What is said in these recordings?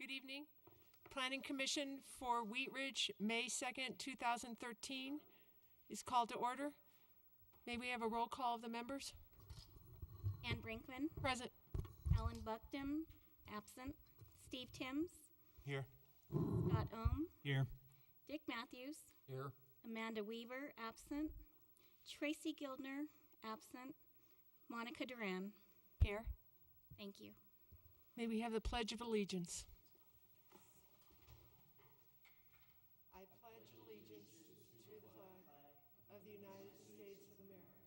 Good evening. Planning Commission for Wheat Ridge, May 2nd, 2013 is called to order. May we have a roll call of the members? Ann Brinkman. Present. Alan Buckton, absent. Steve Timms. Here. Scott Ohm. Here. Dick Matthews. Here. Amanda Weaver, absent. Tracy Gildner, absent. Monica Duran. Here. Thank you. May we have the Pledge of Allegiance? I pledge allegiance to the flag of the United States of America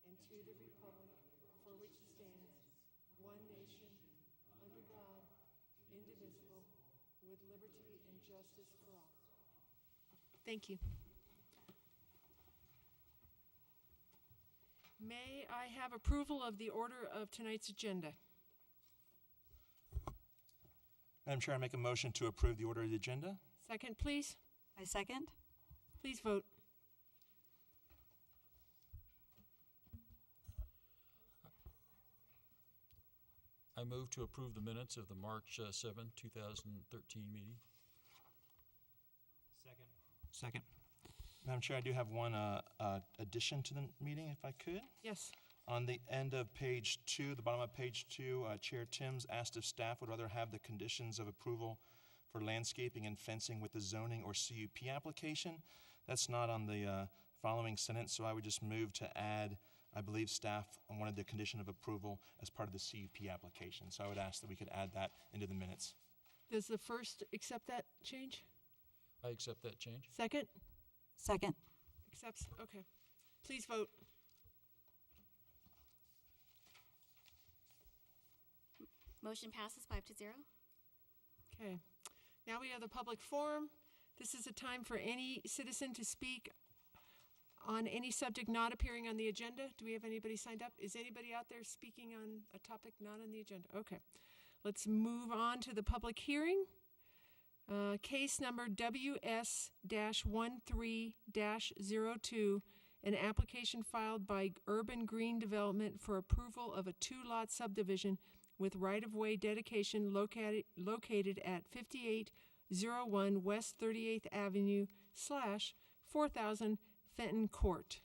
and to the republic for which it stands, one nation, under God, indivisible, with liberty and justice for all. Thank you. May I have approval of the order of tonight's agenda? Madam Chair, I make a motion to approve the order of the agenda. Second, please. I second. Please vote. I move to approve the minutes of the March 7, 2013 meeting. Second. Madam Chair, I do have one addition to the meeting, if I could. Yes. On the end of page 2, the bottom of page 2, Chair Timms asked if staff would rather have the conditions of approval for landscaping and fencing with the zoning or CUP application. That's not on the following sentence, so I would just move to add, I believe staff wanted the condition of approval as part of the CUP application. So I would ask that we could add that into the minutes. Does the first accept that change? I accept that change. Second? Second. Accepts. Okay. Please vote. Motion passes 5-0. Okay. Now we have the public forum. This is a time for any citizen to speak on any subject not appearing on the agenda. Do we have anybody signed up? Is anybody out there speaking on a topic not on the agenda? Okay. Let's move on to the public hearing. Case number WS-13-02, an application filed by Urban Green Development for approval of a 2-lot subdivision with right-of-way dedication located at 5801 West 38th Avenue / 4000 Fenton Court.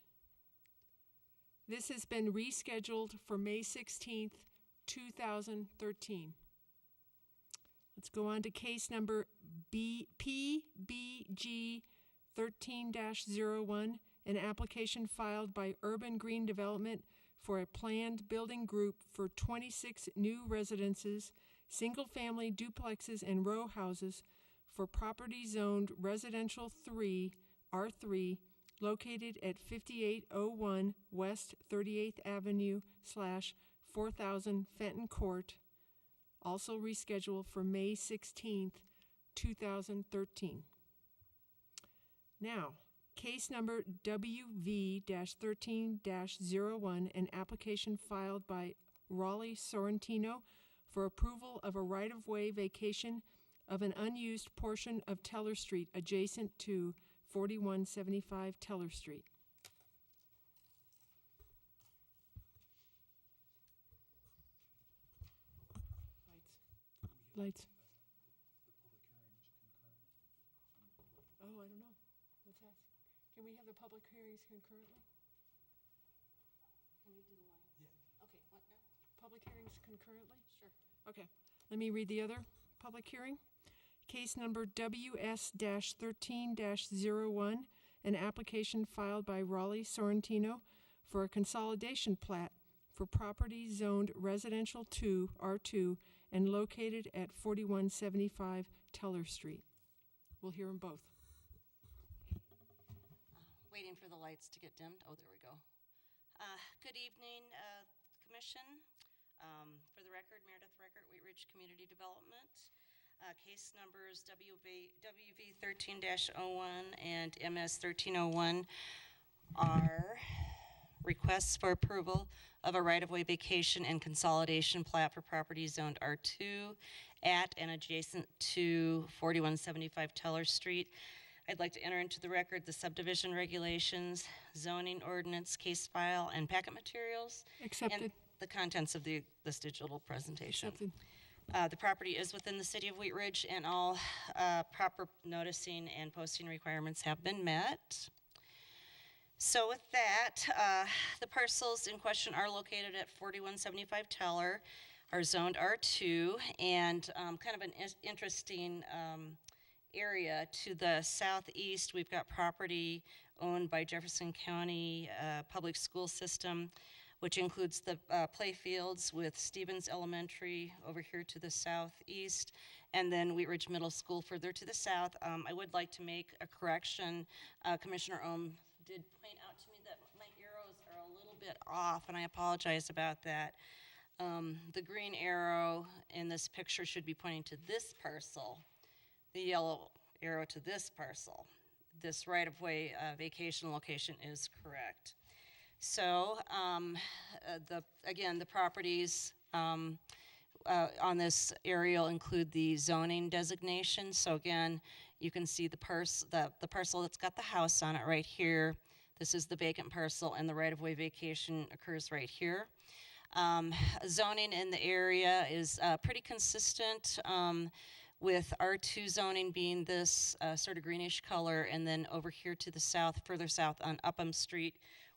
This has been rescheduled for May 16th, 2013. Let's go on to case number PBG 13-01, an application filed by Urban Green Development for a planned building group for 26 new residences, single-family duplexes, and row houses for property zoned Residential 3, R3, located at 5801 West 38th Avenue / 4000 Fenton Court, also rescheduled for May 16th, 2013. Now, case number WV-13-01, an application filed by Raleigh Sorrentino for approval of a right-of-way vacation of an unused portion of Teller Street adjacent to 4175 Teller Street. Lights. Oh, I don't know. Let's ask. Can we have the public hearings concurrently? Can you do the lights? Yeah. Okay, what now? Public hearings concurrently? Sure. Okay. Let me read the other public hearing. Case number WS-13-01, an application filed by Raleigh Sorrentino for a consolidation plat for property zoned Residential 2, R2, and located at 4175 Teller Street. We'll hear them both. Waiting for the lights to get dimmed. Oh, there we go. Good evening, Commission. For the record, Meredith Record, Wheat Ridge Community Development. Case numbers WV 13-01 and MS 1301 are requests for approval of a right-of-way vacation and consolidation plat for property zoned R2 at and adjacent to 4175 Teller Street. I'd like to enter into the record the subdivision regulations, zoning ordinance, case file, and packet materials. Accepted. And the contents of this digital presentation. Accepted. The property is within the city of Wheat Ridge, and all proper noticing and posting requirements have been met. So with that, the parcels in question are located at 4175 Teller, are zoned R2, and kind of an interesting area to the southeast. We've got property owned by Jefferson County Public School System, which includes the play fields with Stevens Elementary over here to the southeast, and then Wheat Ridge Middle School further to the south. I would like to make a correction. Commissioner Ohm did point out to me that my arrows are a little bit off, and I apologize about that. The green arrow in this picture should be pointing to this parcel. The yellow arrow to this parcel. This right-of-way vacation location is correct. So, again, the properties on this aerial include the zoning designation. So again, you can see the parcel that's got the house on it right here. This is the vacant parcel, and the right-of-way vacation occurs right here. Zoning in the area is pretty consistent with R2 zoning being this sort of greenish color, and then over here to the south, further south on Upham Street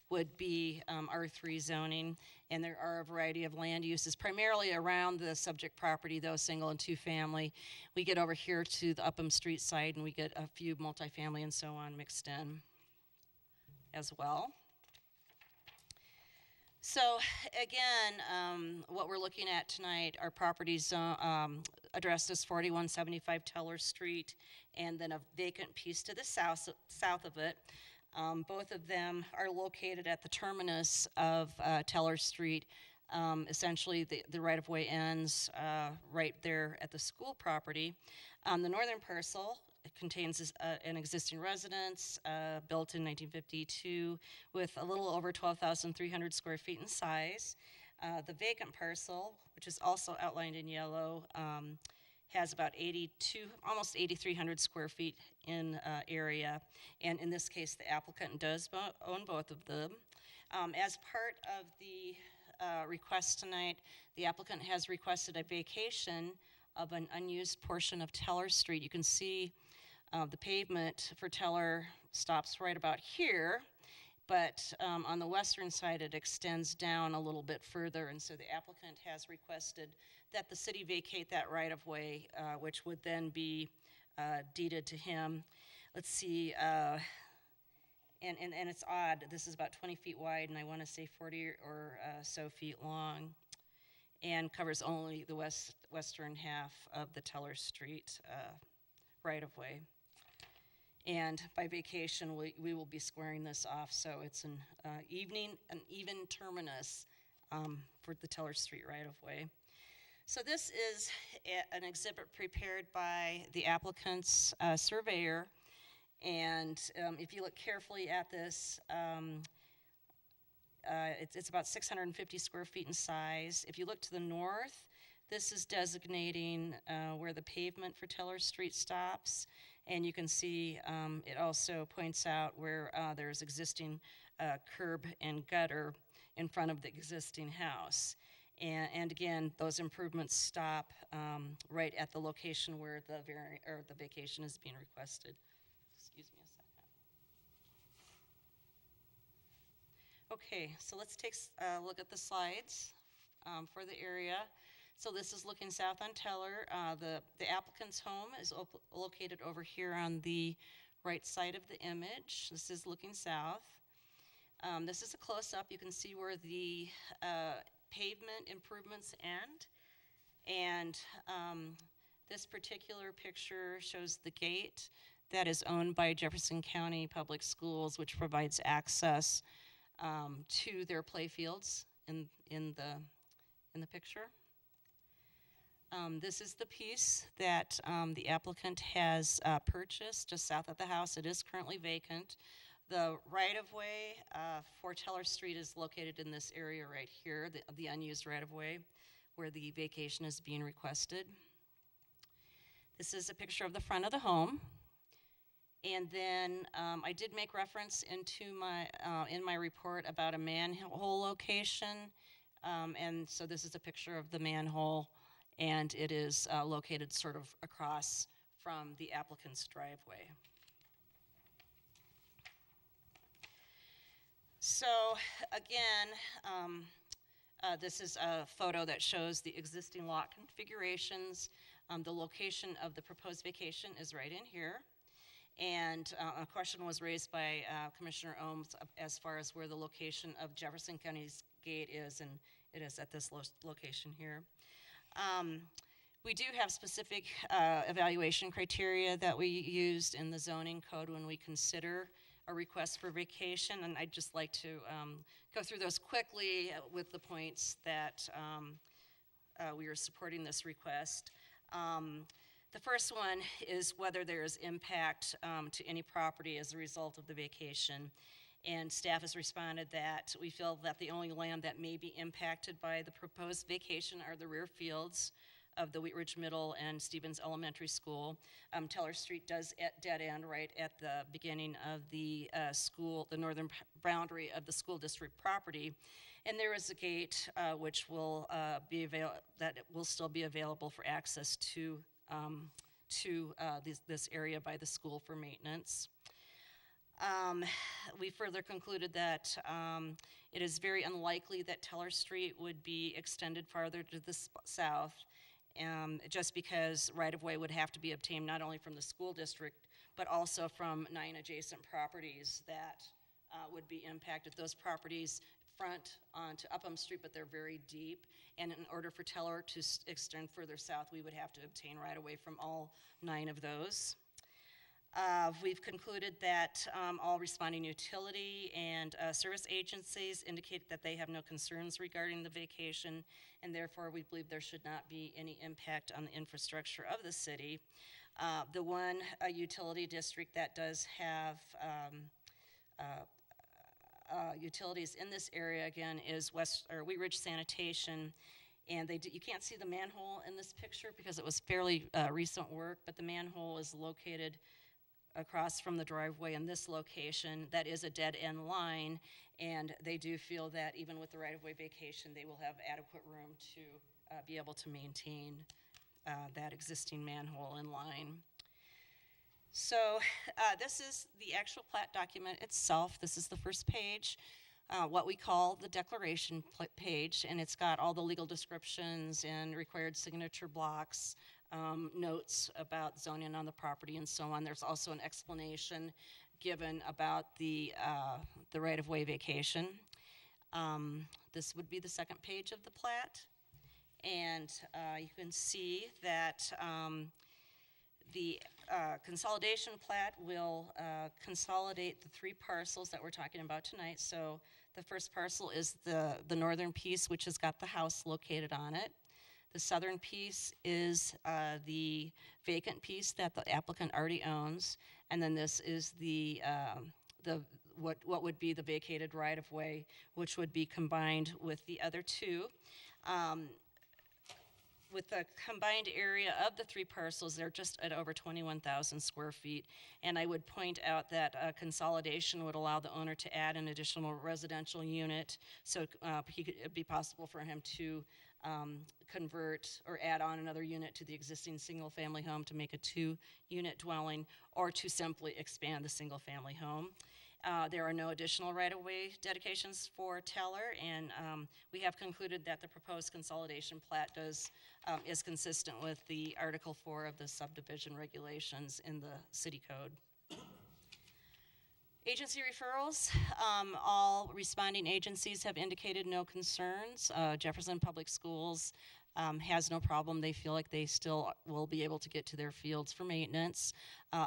would be R3 zoning, and there are a variety of land uses, primarily around the subject property, though single and two family. We get over here to the Upham Street side, and we get a few multifamily and so on mixed in as well. So again, what we're looking at tonight are properties addressed as 4175 Teller Street, and then a vacant piece to the south of it. Both of them are located at the terminus of Teller Street. Essentially, the right-of-way ends right there at the school property. The northern parcel contains an existing residence built in 1952 with a little over 12,300 square feet in size. The vacant parcel, which is also outlined in yellow, has about almost 8,300 square feet in area, and in this case, the applicant does own both of them. As part of the request tonight, the applicant has requested a vacation of an unused portion of Teller Street. You can see the pavement for Teller stops right about here, but on the western side it extends down a little bit further, and so the applicant has requested that the city vacate that right-of-way, which would then be deeded to him. Let's see, and it's odd, this is about 20 feet wide, and I want to say 40 or so feet long, and covers only the western half of the Teller Street right-of-way. And by vacation, we will be squaring this off, so it's an even terminus for the Teller Street right-of-way. So this is an exhibit prepared by the applicant's surveyor, and if you look carefully at this, it's about 650 square feet in size. If you look to the north, this is designating where the pavement for Teller Street stops, and you can see it also points out where there's existing curb and gutter in front of the existing house. And again, those improvements stop right at the location where the vacation is being requested. Excuse me a second. Okay, so let's take a look at the slides for the area. So this is looking south on Teller. The applicant's home is located over here on the right side of the image. This is looking south. This is a close-up. You can see where the pavement improvements end. And this particular picture shows the gate that is owned by Jefferson County Public Schools, which provides access to their playfields in the picture. This is the piece that the applicant has purchased just south of the house. It is currently vacant. The right-of-way for Teller Street is located in this area right here, the unused right-of-way, where the vacation is being requested. This is a picture of the front of the home. And then I did make reference in my report about a manhole location. And so this is a picture of the manhole and it is located sort of across from the applicant's driveway. So again, this is a photo that shows the existing lot configurations. The location of the proposed vacation is right in here. And a question was raised by Commissioner Ohms as far as where the location of Jefferson County's gate is, and it is at this location here. We do have specific evaluation criteria that we used in the zoning code when we consider a request for vacation, and I'd just like to go through those quickly with the points that we are supporting this request. The first one is whether there is impact to any property as a result of the vacation. And staff has responded that we feel that the only land that may be impacted by the proposed vacation are the rear fields of the Wheat Ridge Middle and Stevens Elementary School. Teller Street does dead end right at the beginning of the school, the northern boundary of the school district property. And there is a gate which will that will still be available for access to this area by the school for maintenance. We further concluded that it is very unlikely that Teller Street would be extended farther to the south, just because right-of-way would have to be obtained not only from the school district, but also from 9 adjacent properties that would be impacted. Those properties front onto Upham Street, but they're very deep, and in order for Teller to extend further south, we would have to obtain right-of-way from all 9 of those. We've concluded that all responding utility and service agencies indicate that they have no concerns regarding the vacation, and therefore we believe there should not be any impact on the infrastructure of the city. The one utility district that does have utilities in this area, again, is Wheat Ridge Sanitation, and you can't see the manhole in this picture because it was fairly recent work, but the manhole is located across from the driveway in this location. That is a dead-end line, and they do feel that even with the right-of-way vacation, they will have adequate room to be able to maintain that existing manhole in line. So this is the actual plat document itself. This is the first page, what we call the declaration page, and it's got all the legal descriptions and required signature blocks, notes about zoning on the property and so on. There's also an explanation given about the right-of-way vacation. This would be the second page of the plat, and you can see that the consolidation plat will consolidate the 3 parcels that we're talking about tonight. So the first parcel is the northern piece, which has got the house located on it. The southern piece is the vacant piece that the applicant already owns, and then this is what would be the vacated right-of-way, which would be combined with the other 2. With the combined area of the 3 parcels, they're just at over 21,000 square feet. And I would point out that consolidation would allow the owner to add an additional residential unit, so it'd be possible for him to convert or add on another unit to the existing single-family home to make a 2-unit dwelling, or to simply expand the single-family home. There are no additional right-of-way dedications for Teller, and we have concluded that the proposed consolidation plat is consistent with the Article 4 of the subdivision regulations in the city code. Agency referrals, all responding agencies have indicated no concerns. Jefferson Public Schools has no problem. They feel like they still will be able to get to their fields for maintenance.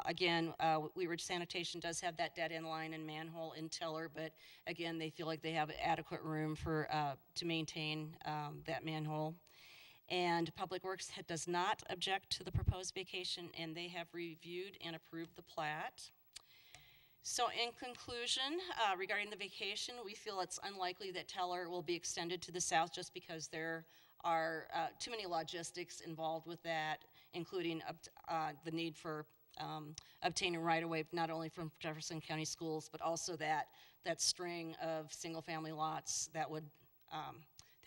Again, Wheat Ridge Sanitation does have that dead-end line and manhole in Teller, but again, they feel like they have adequate room for to maintain that manhole. And Public Works does not object to the proposed vacation, and they have reviewed and approved the plat. So in conclusion, regarding the vacation, we feel it's unlikely that Teller will be extended to the south just because there are too many logistics involved with that, including the need for obtaining right-of-way not only from Jefferson County Schools, but also that string of single-family lots that would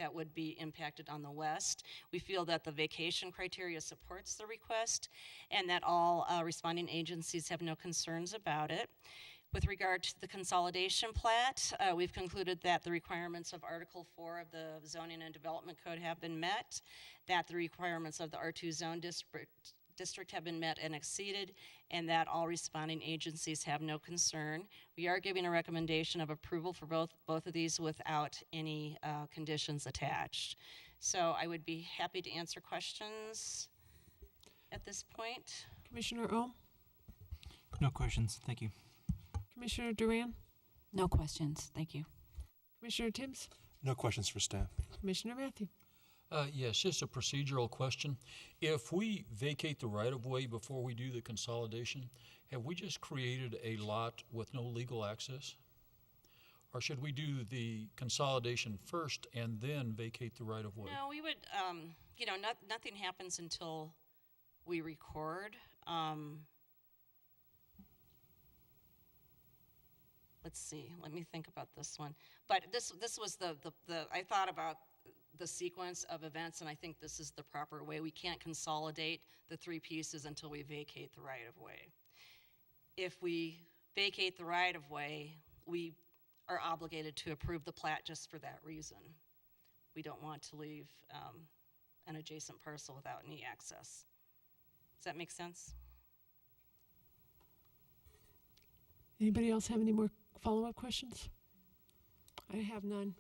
that would be impacted on the west. We feel that the vacation criteria supports the request and that all responding agencies have no concerns about it. With regard to the consolidation plat, we've concluded that the requirements of Article 4 of the Zoning and Development Code have been met, that the requirements of the R2 zone district have been met and exceeded, and that all responding agencies have no concern. We are giving a recommendation of approval for both of these without any conditions attached. So I would be happy to answer questions at this point. Commissioner O? No questions, thank you. Commissioner Duran? No questions, thank you. Commissioner Tibbs? No questions for staff. Commissioner Matthew? Yes, just a procedural question. If we vacate the right-of-way before we do the consolidation, have we just created a lot with no legal access? Or should we do the consolidation first and then vacate the right-of-way? No, we would, nothing happens until we record. Let's see, let me think about this one. But this was I thought about the sequence of events, and I think this is the proper way. We can't consolidate the three pieces until we vacate the right-of-way. If we vacate the right-of-way, we are obligated to approve the plat just for that reason. We don't want to leave an adjacent parcel without any access. Does that make sense? Anybody else have any more follow-up questions? I have none.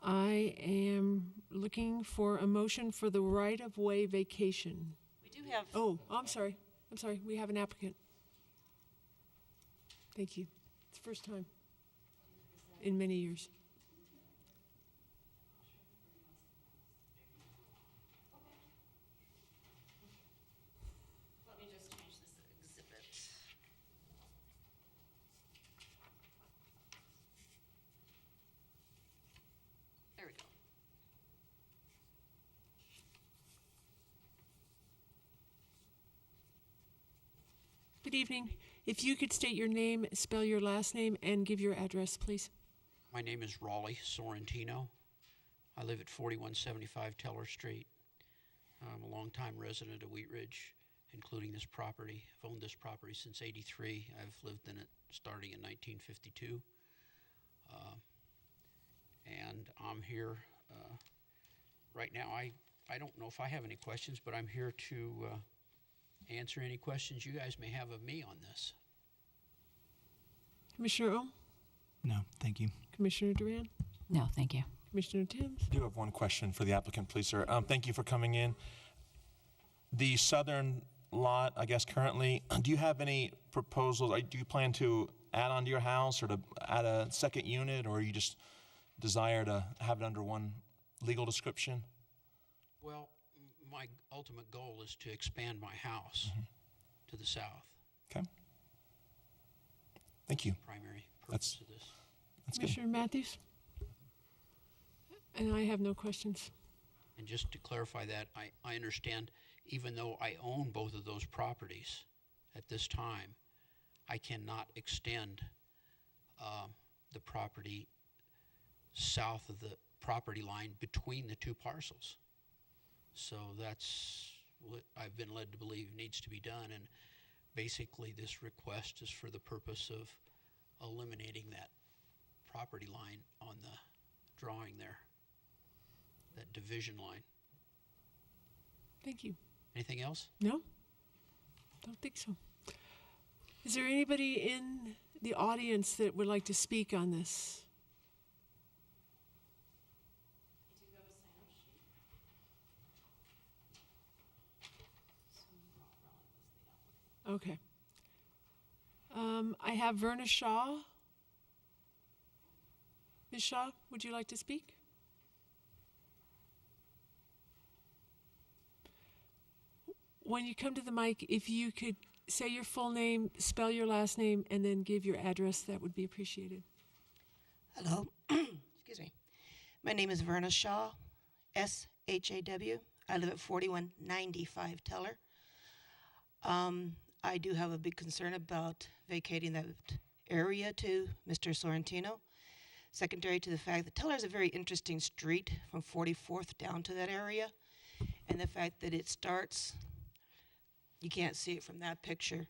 I am looking for a motion for the right-of-way vacation. We do have. Oh, I'm sorry. We have an applicant. Thank you. It's the first time in many years. Let me just change this exhibit. There we go. Good evening. If you could state your name, spell your last name, and give your address, please. My name is Raleigh Sorrentino. I live at 4175 Teller Street. I'm a longtime resident of Wheat Ridge, including this property. I've owned this property since '83. I've lived in it starting in 1952. And I'm here right now. I don't know if I have any questions, but I'm here to answer any questions you guys may have of me on this. Commissioner O? No, thank you. Commissioner Duran? No, thank you. Commissioner Tibbs? I do have one question for the applicant, please, sir. Thank you for coming in. The southern lot, I guess currently, do you have any proposals? Do you plan to add on to your house or to add a second unit, or you just desire to have it under one legal description? Well, my ultimate goal is to expand my house to the south. Okay. Thank you. Primary purpose of this. That's good. Commissioner Matthews? And I have no questions. And just to clarify that, I understand, even though I own both of those properties at this time, I cannot extend the property south of the property line between the two parcels. So that's what I've been led to believe needs to be done. And basically this request is for the purpose of eliminating that property line on the drawing there, that division line. Thank you. Anything else? No? Don't think so. Is there anybody in the audience that would like to speak on this? Okay. I have Verna Shaw. Ms. Shaw, would you like to speak? When you come to the mic, if you could say your full name, spell your last name, and then give your address, that would be appreciated. Hello. Excuse me. My name is Verna Shaw, S-H-A-W. I live at 4195 Teller. I do have a big concern about vacating that area to Mr. Sorrentino. secondary to the fact that Teller is a very interesting street from 44th down to that area. And the fact that it starts, you can't see it from that picture,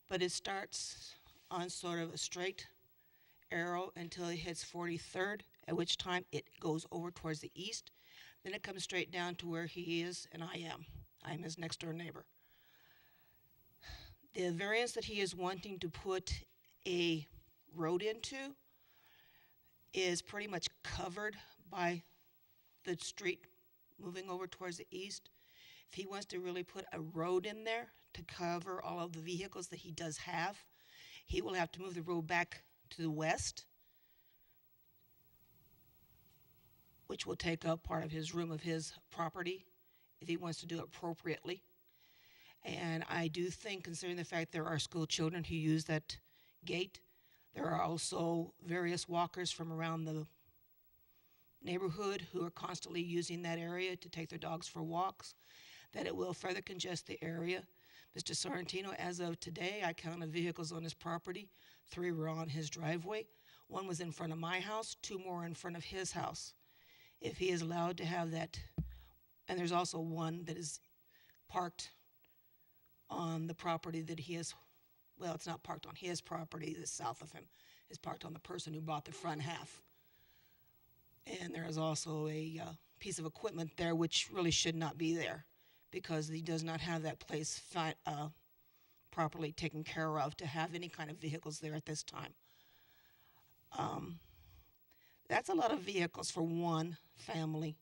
but it starts on sort of a straight arrow until it hits 43rd, at which time it goes over towards the east. Then it comes straight down to where he is and I am. I am his next door neighbor. The variance that he is wanting to put a road into is pretty much covered by the street moving over towards the east. If he wants to really put a road in there to cover all of the vehicles that he does have, he will have to move the road back to the west, which will take up part of his room of his property if he wants to do it appropriately. And I do think, considering the fact there are school children who use that gate, there are also various walkers from around the neighborhood who are constantly using that area to take their dogs for walks, that it will further congest the area. Mr. Sorrentino, as of today, I counted vehicles on his property. 3 were on his driveway. 1 was in front of my house, 2 more in front of his house. If he is allowed to have that, and there's also 1 that is parked on the property that he is, well, it's not parked on his property, that's south of him. It's parked on the person who bought the front half. And there is also a piece of equipment there which really should not be there because he does not have that place properly taken care of to have any kind of vehicles there at this time. That's a lot of vehicles for one family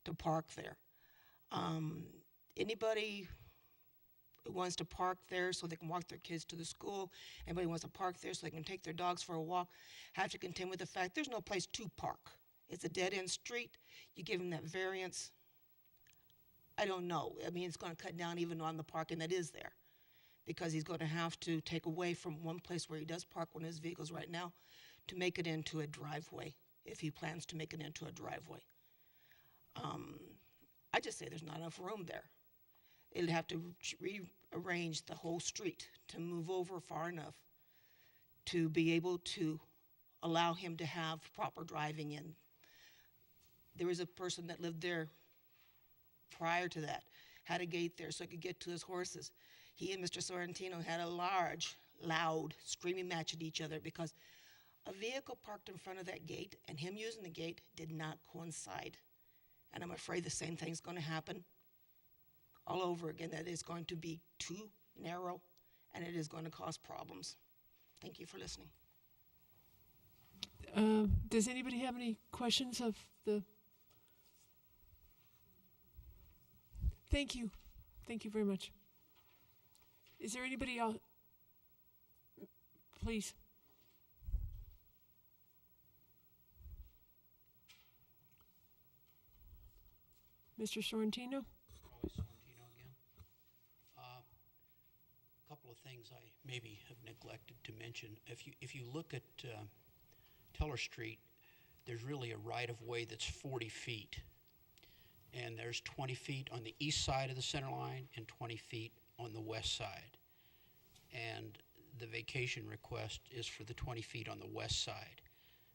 to park there. Anybody who wants to park there so they can walk their kids to the school, anybody who wants to park there so they can take their dogs for a walk, have to contend with the fact there's no place to park. It's a dead-end street. You give them that variance. I don't know. I mean, it's going to cut down even on the parking that is there because he's going to have to take away from one place where he does park one of his vehicles right now to make it into a driveway, if he plans to make it into a driveway. I just say there's not enough room there. It'll have to rearrange the whole street to move over far enough to be able to allow him to have proper driving in. There was a person that lived there prior to that, had a gate there so he could get to his horses. He and Mr. Sorrentino had a large, loud, screaming match at each other because a vehicle parked in front of that gate and him using the gate did not coincide. And I'm afraid the same thing's going to happen all over again, that it's going to be too narrow and it is going to cause problems. Thank you for listening. Does anybody have any questions of the... Thank you. Thank you very much. Is there anybody else? Please. Mr. Sorrentino? Raleigh Sorrentino again. A couple of things I maybe have neglected to mention. If you look at Teller Street, there's really a right-of-way that's 40 feet. And there's 20 feet on the east side of the center line and 20 feet on the west side. And the vacation request is for the 20 feet on the west side.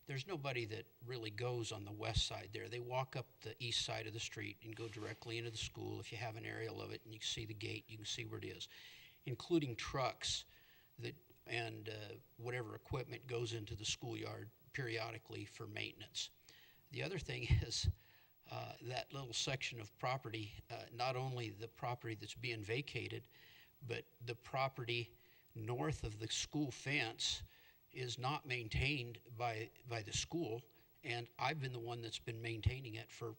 There's nobody that really goes on the west side there. They walk up the east side of the street and go directly into the school. If you have an aerial of it and you can see the gate, you can see where it is, including trucks that and whatever equipment goes into the schoolyard periodically for maintenance. The other thing is that little section of property, not only the property that's being vacated, but the property north of the school fence is not maintained by the school, and I've been the one that's been maintaining it for,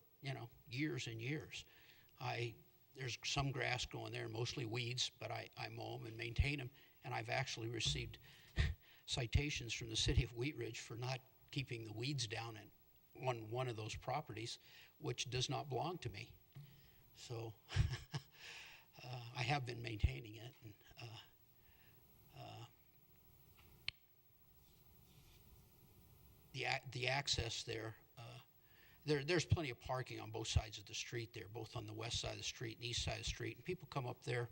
years and years. There's some grass growing there, mostly weeds, but I mow them and maintain them, and I've actually received citations from the city of Wheat Ridge for not keeping the weeds down on one of those properties, which does not belong to me. So I have been maintaining it. And, the access there, there's plenty of parking on both sides of the street there, both on the west side of the street and east side of the street. And people come up there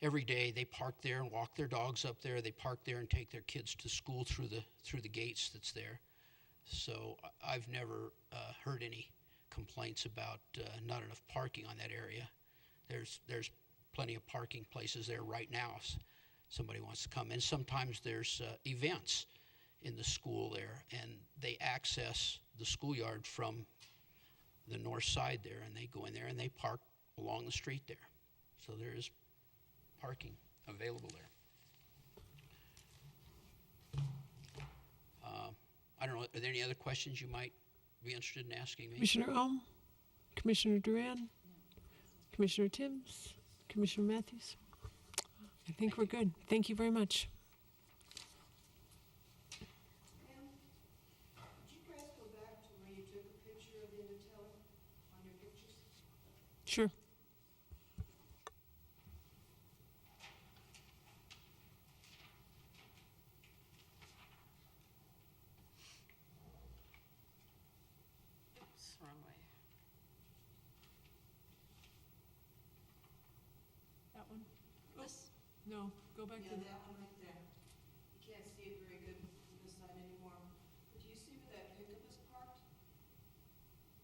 every day. They park there and walk their dogs up there. They park there and take their kids to school through the gates that's there. So I've never heard any complaints about not enough parking on that area. There's plenty of parking places there right now if somebody wants to come in. Sometimes there's events in the school there, and they access the schoolyard from the north side there, and they go in there and they park along the street there. So there is parking available there. I don't know, are there any other questions you might be interested in asking me? Commissioner Ohm, Commissioner Duran, Commissioner Timms, Commissioner Matthews. I think we're good. Thank you very much. Could you guys go back to where you took a picture of Linda Teller on your pictures? Sure. Oops, wrong way. That one? This? No, go back Yeah, to that one right there. You can't see it very good from this side anymore. But do you see where that pickup is parked?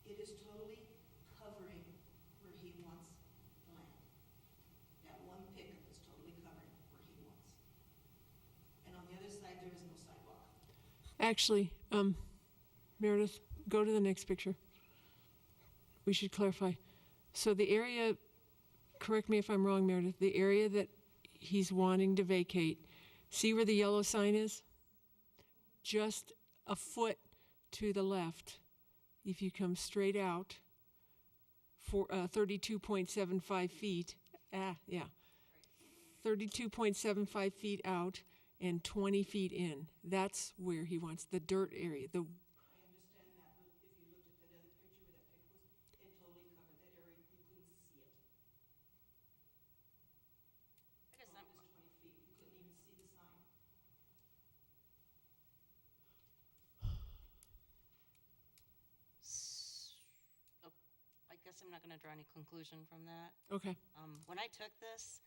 It is totally covering where he wants the land. That one pickup is totally covering where he wants. And on the other side, there is no sidewalk. Actually, Meredith, go to the next picture. We should clarify. So the area, correct me if I'm wrong, Meredith, the area that he's wanting to vacate, see where the yellow sign is? Just a foot to the left, if you come straight out, for 32.75 feet, 32.75 feet out and 20 feet in. That's where he wants the dirt area. I understand that, but if you looked at that other picture where that pickup was, it totally covered that area. You couldn't see it. I guess From I'm, this 20 feet, you couldn't even see the sign. oh, I guess I'm not going to draw any conclusion from that. Okay. When I took this,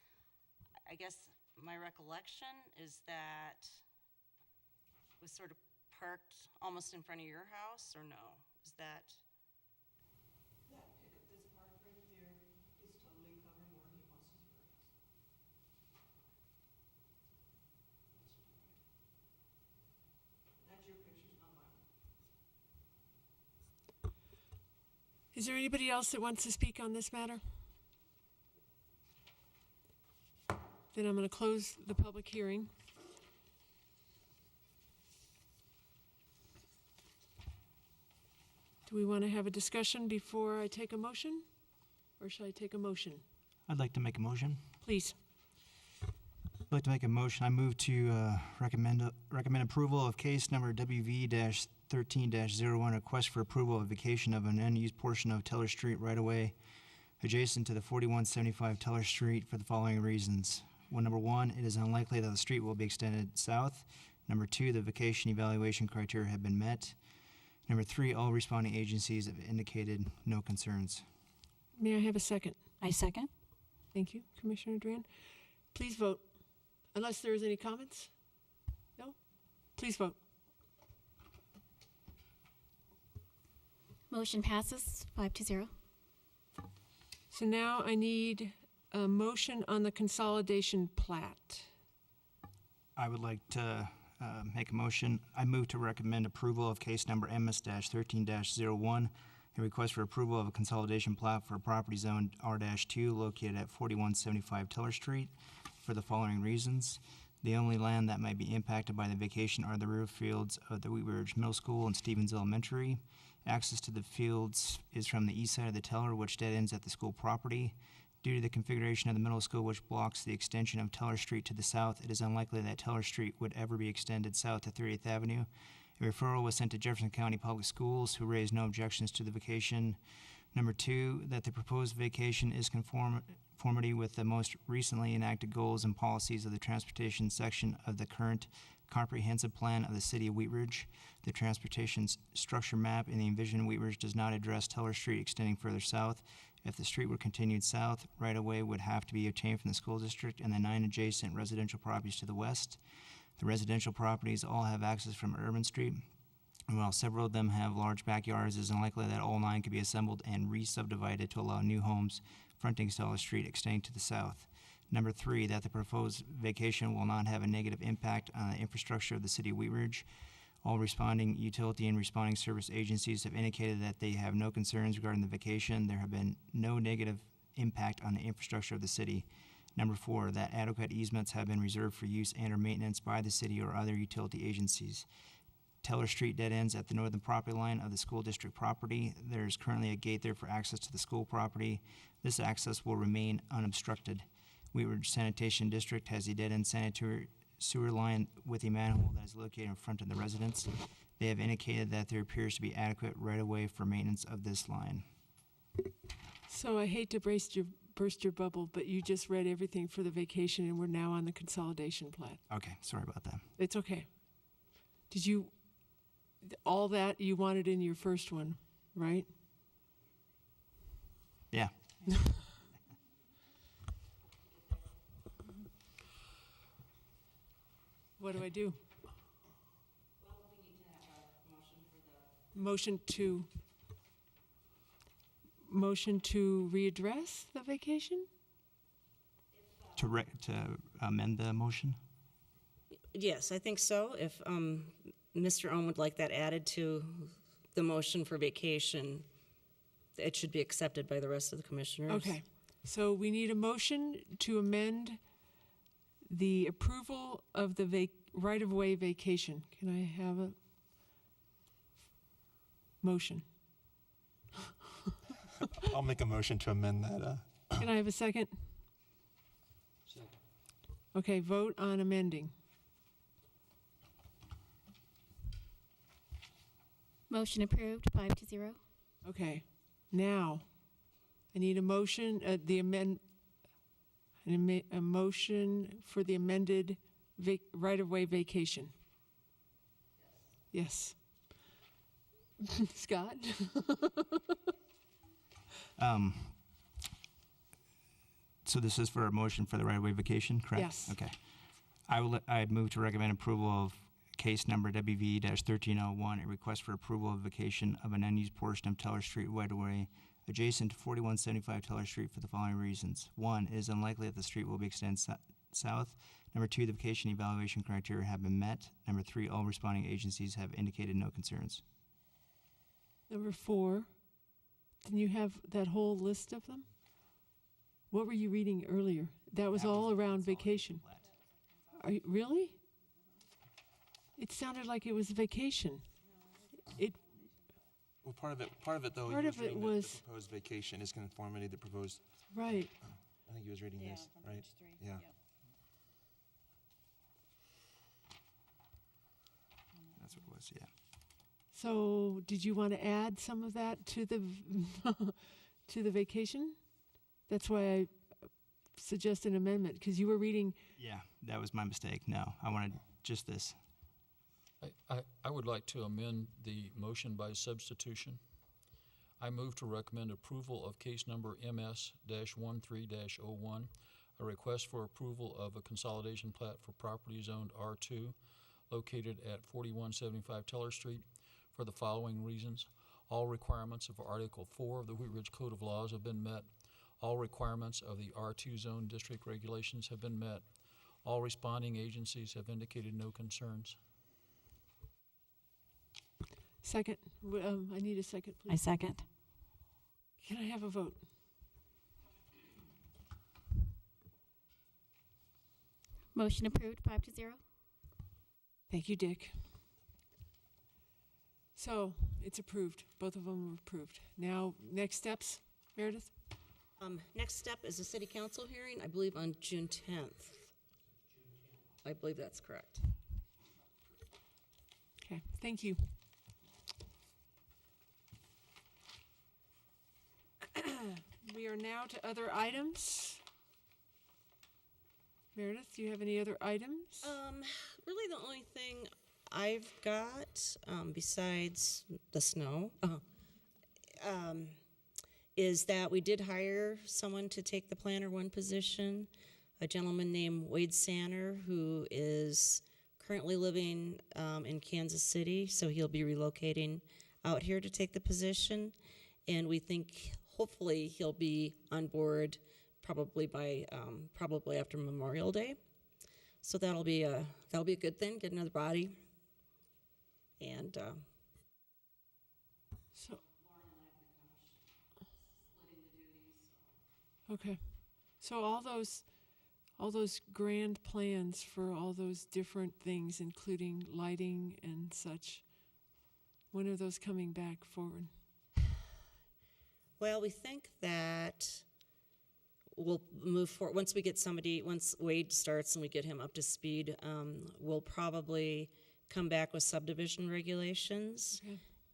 I guess my recollection is that it was sort of parked almost in front of your house, or no? Is that, That pickup that's parked right there is totally covering where he wants his grass. That's your pictures, not mine. Is there anybody else that wants to speak on this matter? Then I'm going to close the public hearing. Do we want to have a discussion before I take a motion? Or should I take a motion? I'd like to make a motion. Please. I'd like to make a motion. I move to recommend approval of case number WV-13-01, request for approval of vacation of an unused portion of Teller Street right-of-way adjacent to the 4175 Teller Street for the following reasons. Well, number one, it is unlikely that the street will be extended south. Number two, the vacation evaluation criteria have been met. Number three, all responding agencies have indicated no concerns. May I have a second? I second. Thank you, Commissioner Duran. Please vote. Unless there is any comments? No? Please vote. Motion passes 5-0. So now I need a motion on the consolidation plat. I would like to make a motion. I move to recommend approval of case number MS-13-01, a request for approval of a consolidation plat for property zone R-2 located at 4175 Teller Street for the following reasons. The only land that might be impacted by the vacation are the rear fields of the Wheat Ridge Middle School and Stevens Elementary. Access to the fields is from the east side of the Teller, which dead ends at the school property. Due to the configuration of the middle school, which blocks the extension of Teller Street to the south, it is unlikely that Teller Street would ever be extended south to 30th Avenue. A referral was sent to Jefferson County Public Schools, who raised no objections to the vacation. Number two, that the proposed vacation is conformity with the most recently enacted goals and policies of the transportation section of the current comprehensive plan of the city of Wheat Ridge. The transportation structure map in the envisioned Wheat Ridge does not address Teller Street extending further south. If the street were continued south, right-of-way would have to be obtained from the school district and the 9 adjacent residential properties to the west. The residential properties all have access from Urban Street. And while several of them have large backyards, it is unlikely that all 9 could be assembled and re-subdivided to allow new homes fronting Steller Street extending to the south. Number 3, that the proposed vacation will not have a negative impact on the infrastructure of the city of Wheat Ridge. All responding utility and responding service agencies have indicated that they have no concerns regarding the vacation. There have been no negative impact on the infrastructure of the city. Number 4, that adequate easements have been reserved for use and or maintenance by the city or other utility agencies. Teller Street dead ends at the northern property line of the school district property. There is currently a gate there for access to the school property. This access will remain unobstructed. Wheat Ridge Sanitation District has a dead-end sanitary sewer line with a manhole that is located in front of the residence. They have indicated that there appears to be adequate right-of-way for maintenance of this line. So I hate to burst your bubble, but you just read everything for the vacation, and we're now on the consolidation plat. Okay, sorry about that. It's okay. Did you, all that you wanted in your first one, right? Yeah. What do I do? Motion to readdress the vacation? To amend the motion? Yes, I think so. If Mr. Ohm would like that added to the motion for vacation, it should be accepted by the rest of the commissioners. Okay, so we need a motion to amend the approval of the right-of-way vacation. Can I have a motion? I'll make a motion to amend that. Can I have a second? Second. Okay, vote on amending. Motion approved, 5-0. Okay, now, I need a motion, a motion for the amended right-of-way vacation. Yes. Scott? So this is for a motion for the right-of-way vacation, correct? Yes. Okay. I move to recommend approval of case number WV-1301, a request for approval of vacation of an unused portion of Teller Street right-of-way adjacent to 4175 Teller Street for the following reasons. 1, it is unlikely that the street will be extended south. Number 2, the vacation evaluation criteria have been met. Number 3, all responding agencies have indicated no concerns. Number 4, didn't you have that whole list of them? What were you reading earlier? That was all around vacation. Are you, really? It sounded like it was vacation. Well, part of it though, Part he of it reading was- the proposed vacation is conformity to the proposed. Right. I think he was reading this, right? Yeah. That's what it was, yeah. So did you want to add some of that to the to the vacation? That's why I suggest an amendment, because you were reading. Yeah, that was my mistake. No, I wanted just this. I would like to amend the motion by substitution. I move to recommend approval of case number MS-13-01, a request for approval of a consolidation plat for property zoned R2 located at 4175 Teller Street for the following reasons. All requirements of Article 4 of the Wheat Ridge Code of Laws have been met. All requirements of the R2 zone district regulations have been met. All responding agencies have indicated no concerns. Second. I need a second, I please. second. Can I have a vote? Motion approved, 5-0. Thank you, Dick. So it's approved. Both of them were approved. Now, next steps, Meredith? Next step is a city council hearing, I believe on June 10th. I believe that's correct. Okay, thank you. We are now to other items. Meredith, do you have any other items? Really the only thing I've got, besides the snow, is that we did hire someone to take the Planner 1 position, a gentleman named Wade Sanner, who is currently living in Kansas City, so he'll be relocating out here to take the position. And we think hopefully he'll be on board probably by probably after Memorial Day. So that'll be a good thing. Get another body. And So. Okay. So all those grand plans for all those different things, including lighting and such, when are those coming back forward? well, we think that we'll move forward once we get once Wade starts and we get him up to speed. We'll probably come back with subdivision regulations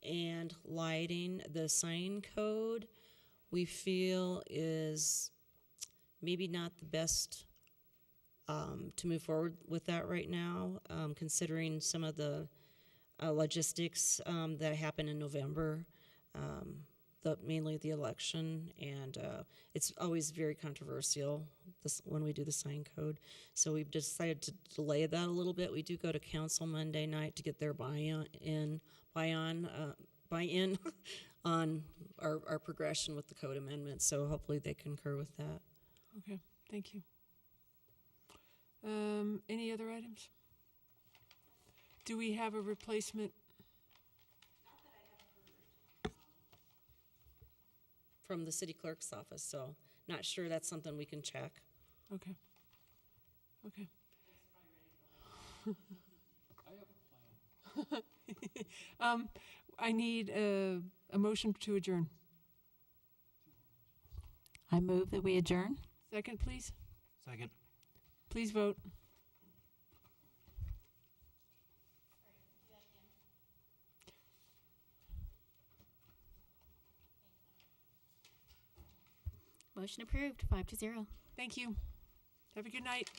and lighting. The sign code we feel is maybe not the best to move forward with that right now, considering some of the logistics that happen in November, mainly the election, and it's always very controversial when we do the sign code. So we've decided to delay that a little bit. We do go to council Monday night to get their buy-in on our progression with the code amendment. So hopefully they concur with that. Okay, thank you. Any other items? Do we have a replacement? From the city clerk's office, so not sure that's something we can check. Okay. Okay. I need a motion to adjourn. I move that we adjourn. Second, please. Second. Please vote. Motion approved, 5-0. Thank you. Have a good night.